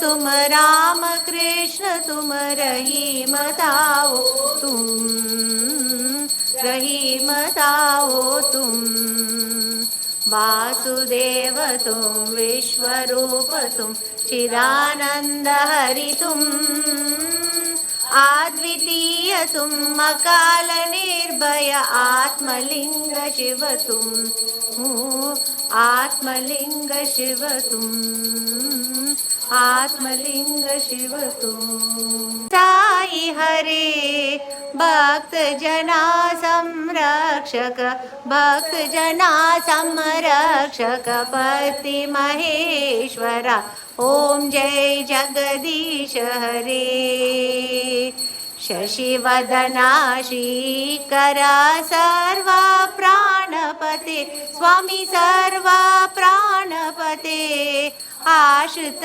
तुम राम कृष्ण तुम रहीम ताओ तुम रहीम ताओ तुम वासुदेव तुम विश्वरूप तुम चिदानंद हरि तुम अद्वितीय तुम अकाल निर्भय आत्मलिंग शिव तुम आत्मलिंग शिव तुम आत्मलिंग शिव तुम साई हरे भक्त जना संरक्षक भक्त जना संरक्षक पति महेश्वरा ओम जय जगदीश हरे शशिवदना श्रीकरा सर्वा प्राणपते स्वामी सर्वा प्राणपते आश्रित